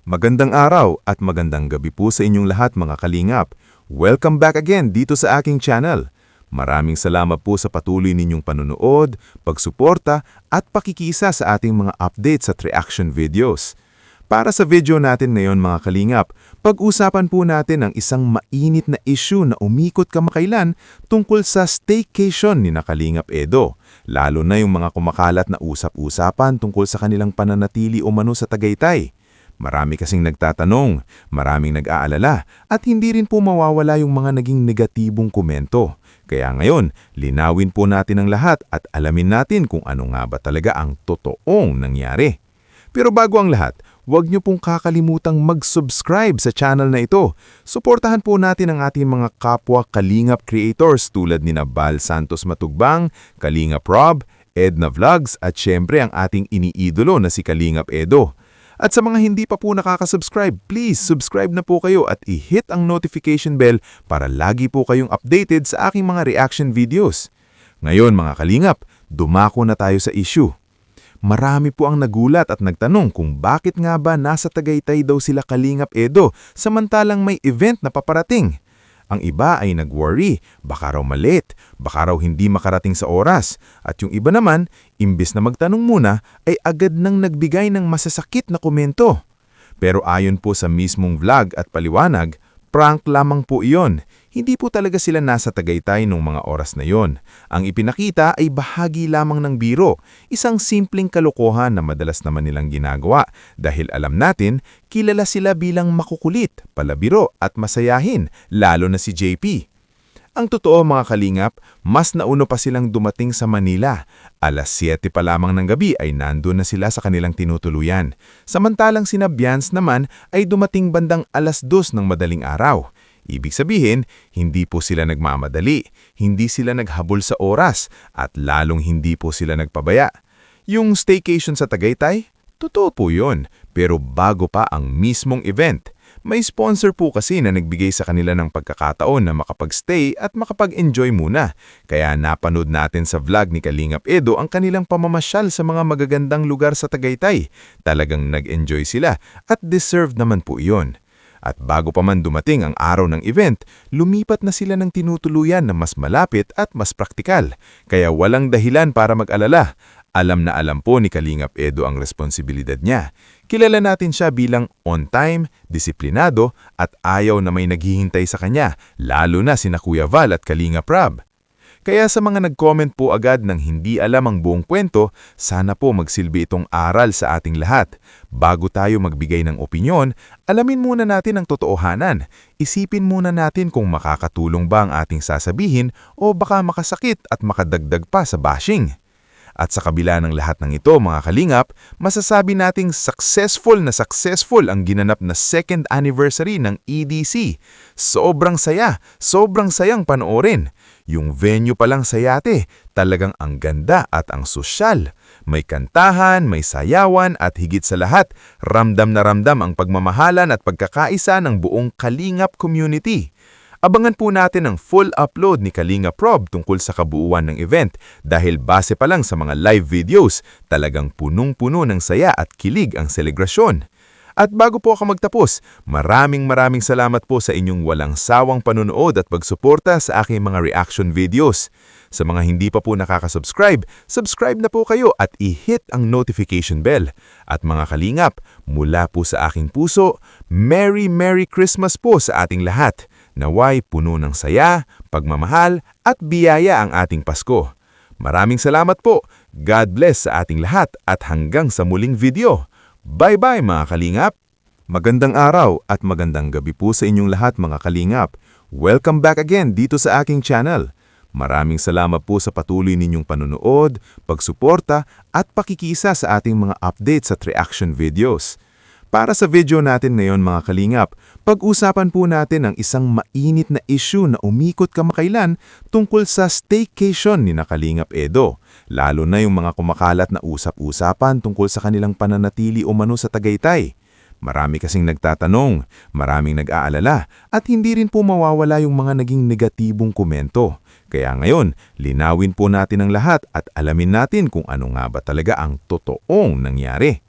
Magandang araw at magandang gabi po sa inyong lahat mga kalingap. Welcome back again dito sa aking channel. Maraming salamat po sa patuloy ninyong panunood, pagsuporta at pakikisa sa ating mga updates at reaction videos. Para sa video natin ngayon mga kalingap, pag-usapan po natin ang isang mainit na issue na umikot kamakailan tungkol sa staycation ni Kalingap Edo. Lalo na yung mga kumakalat na usap-usapan tungkol sa kanilang pananatili umano sa Tagaytay. Marami kasing nagtatanong, maraming nag-aalala at hindi rin po mawawala yung mga naging negatibong komento. Kaya ngayon, linawin po natin ang lahat at alamin natin kung ano nga ba talaga ang totoong nangyari. Pero bago ang lahat, huwag niyo pong kakalimutang mag-subscribe sa channel na ito. Suportahan po natin ang ating mga kapwa Kalingap creators tulad ni Bal Santos Matugbang, Kalingap Rob, Edna Vlogs at syempre ang ating iniidolo na si Kalingap Edo. At sa mga hindi pa po nakaka-subscribe, please subscribe na po kayo at i-hit ang notification bell para lagi po kayong updated sa aking mga reaction videos. Ngayon mga kalingap, dumako na tayo sa issue. Marami po ang nagulat at nagtanong kung bakit nga ba nasa Tagaytay daw sila Kalingap Edo samantalang may event na paparating. Ang iba ay nag-worry, baka raw malate, baka raw hindi makarating sa oras. At yung iba naman, imbes na magtanong muna, ay agad nang nagbigay ng masasakit na komento. Pero ayon po sa mismong vlog at paliwanag, prank lamang po iyon. Hindi po talaga sila nasa Tagaytay nung mga oras na yon. Ang ipinakita ay bahagi lamang ng biro, isang simpleng kalokohan na madalas naman nilang ginagawa dahil alam natin, kilala sila bilang makukulit, palabiro at masayahin, lalo na si JP. Ang totoo mga kalingap, mas nauno pa silang dumating sa Manila. Alas 7 pa lamang ng gabi ay nandun na sila sa kanilang tinutuluyan. Samantalang sina Bians naman ay dumating bandang alas 2 ng madaling araw. Ibig sabihin, hindi po sila nagmamadali, hindi sila naghabol sa oras, at lalong hindi po sila nagpabaya. Yung staycation sa Tagaytay? Totoo po yun, pero bago pa ang mismong event. May sponsor po kasi na nagbigay sa kanila ng pagkakataon na makapag-stay at makapag-enjoy muna. Kaya napanood natin sa vlog ni Kalingap Edo ang kanilang pamamasyal sa mga magagandang lugar sa Tagaytay. Talagang nag-enjoy sila at deserved naman po iyon. At bago pa man dumating ang araw ng event, lumipat na sila ng tinutuluyan na mas malapit at mas praktikal. Kaya walang dahilan para mag-alala. Alam na alam po ni Kalingap Edo ang responsibilidad niya. Kilala natin siya bilang on time, disiplinado at ayaw na may naghihintay sa kanya, lalo na sina Kuya Val at Kalingap Rob. Kaya sa mga nag-comment po agad ng hindi alam ang buong kwento, sana po magsilbi itong aral sa ating lahat. Bago tayo magbigay ng opinyon, alamin muna natin ang totoohanan. Isipin muna natin kung makakatulong ba ang ating sasabihin o baka makasakit at makadagdag pa sa bashing. At sa kabila ng lahat ng ito mga kalingap, masasabi nating successful ang ginanap na second anniversary ng EDC. Sobrang sayang panoorin. Yung venue pa lang sa yate, talagang ang ganda at ang sosyal. May kantahan, may sayawan at higit sa lahat, ramdam na ramdam ang pagmamahalan at pagkakaisa ng buong Kalingap community. Abangan po natin ang full upload ni Kalingap Rob tungkol sa kabuuan ng event dahil base pa lang sa mga live videos, talagang punong-puno ng saya at kilig ang selebrasyon. At bago po ako magtapos, maraming salamat po sa inyong walang sawang panunood at pagsuporta sa aking mga reaction videos. Sa mga hindi pa po nakaka-subscribe, subscribe na po kayo at i-hit ang notification bell. At mga kalingap, mula po sa aking puso, Merry Christmas po sa ating lahat. Naway puno ng saya, pagmamahal at biyaya ang ating Pasko. Maraming salamat po. God bless sa ating lahat at hanggang sa muling video. Bye-bye mga kalingap! Magandang araw at magandang gabi po sa inyong lahat mga kalingap. Welcome back again dito sa aking channel. Maraming salamat po sa patuloy ninyong panunood, pagsuporta at pakikisa sa ating mga updates at reaction videos. Para sa video natin ngayon mga kalingap, pag-usapan po natin ang isang mainit na issue na umikot kamakailan tungkol sa staycation ni Kalingap Edo. Lalo na yung mga kumakalat na usap-usapan tungkol sa kanilang pananatili umano sa Tagaytay. Marami kasing nagtatanong, maraming nag-aalala at hindi rin po mawawala yung mga naging negatibong komento. Kaya ngayon, linawin po natin ang lahat at alamin natin kung ano nga ba talaga ang totoong nangyari.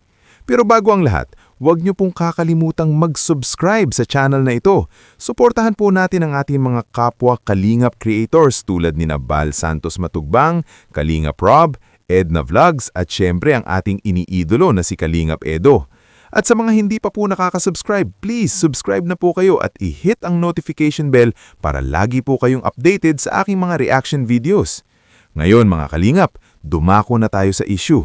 Pero bago ang lahat, huwag niyo pong kakalimutang mag-subscribe sa channel na ito. Suportahan po natin ang ating mga kapwa Kalingap creators tulad ni Bal Santos Matugbang, Kalingap Rob, Edna Vlogs at syempre ang ating iniidolo na si Kalingap Edo. At sa mga hindi pa po nakaka-subscribe, please subscribe na po kayo at i-hit ang notification bell para lagi po kayong updated sa aking mga reaction videos. Ngayon mga Kalingap, dumako na tayo sa issue.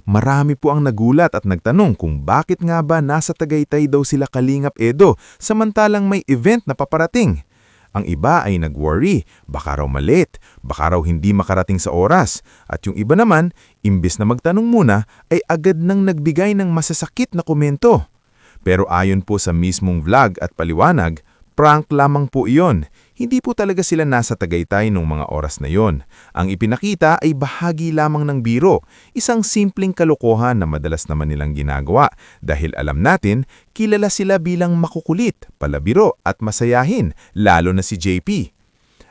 Marami po ang nagulat at nagtanong kung bakit nga ba nasa Tagaytay daw sila Kalingap Edo samantalang may event na paparating. Ang iba ay nag-worry, baka raw malit, baka raw hindi makarating sa oras. At yung iba naman, imbes na magtanong muna, ay agad nang nagbigay ng masasakit na komento. Pero ayon po sa mismong vlog at paliwanag, prank lamang po iyon. Hindi po talaga sila nasa Tagaytay nung mga oras na yon. Ang ipinakita ay bahagi lamang ng biro, isang simpleng kalokohan na madalas naman nilang ginagawa dahil alam natin, kilala sila bilang makukulit, palabiro at masayahin, lalo na si JP.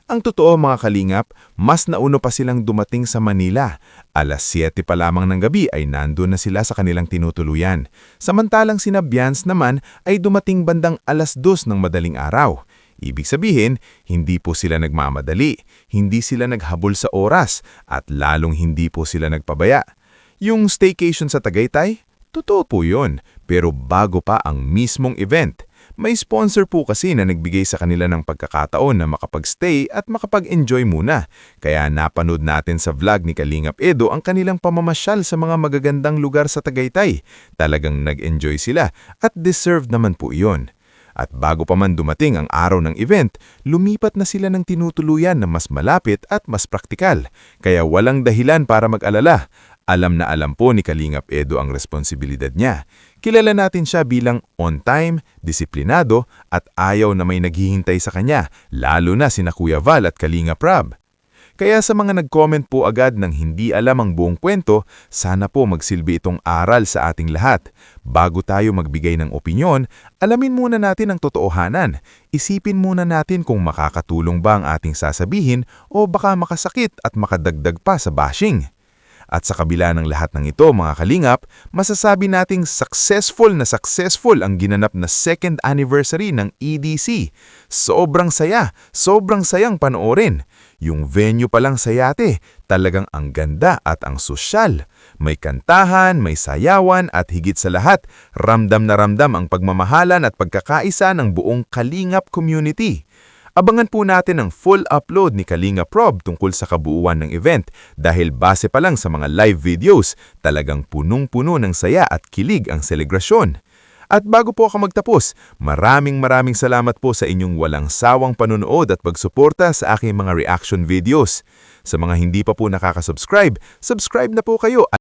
Ang totoo mga Kalingap, mas nauno pa silang dumating sa Manila. Alas 7 pa lamang ng gabi ay nandun na sila sa kanilang tinutuluyan. Samantalang sina Bians naman ay dumating bandang alas 2 ng madaling araw. Ibig sabihin, hindi po sila nagmamadali, hindi sila naghabol sa oras, at lalong hindi po sila nagpabaya. Yung staycation sa Tagaytay? Totoo po yun, pero bago pa ang mismong event. May sponsor po kasi na nagbigay sa kanila ng pagkakataon na makapag-stay at makapag-enjoy muna. Kaya napanood natin sa vlog ni Kalingap Edo ang kanilang pamamasyal sa mga magagandang lugar sa Tagaytay. Talagang nag-enjoy sila at deserved naman po iyon. At bago pa man dumating ang araw ng event, lumipat na sila ng tinutuluyan na mas malapit at mas praktikal. Kaya walang dahilan para mag-alala. Alam na alam po ni Kalingap Edo ang responsibilidad niya. Kilala natin siya bilang on time, disiplinado at ayaw na may naghihintay sa kanya, lalo na sina Kuya Val at Kalingap Rob. Kaya sa mga nag-comment po agad ng hindi alam ang buong kwento, sana po magsilbi itong aral sa ating lahat. Bago tayo magbigay ng opinyon, alamin muna natin ang totoohanan. Isipin muna natin kung makakatulong ba ang ating sasabihin o baka makasakit at makadagdag pa sa bashing. At sa kabila ng lahat ng ito mga Kalingap, masasabi nating successful ang ginanap na second anniversary ng EDC. Sobrang saya, sobrang sayang panoorin. Yung venue pa lang sa yate, talagang ang ganda at ang sosyal. May kantahan, may sayawan at higit sa lahat, ramdam na ramdam ang pagmamahalan at pagkakaisa ng buong Kalingap community. Abangan po natin ang full upload ni Kalingap Rob tungkol sa kabuuan ng event dahil base pa lang sa mga live videos, talagang punong-puno ng saya at kilig ang selebrasyon. At bago po ako magtapos, maraming salamat po sa inyong walang sawang panunood at pagsuporta sa aking mga reaction videos. Sa mga hindi pa po nakaka-subscribe, subscribe na po kayo.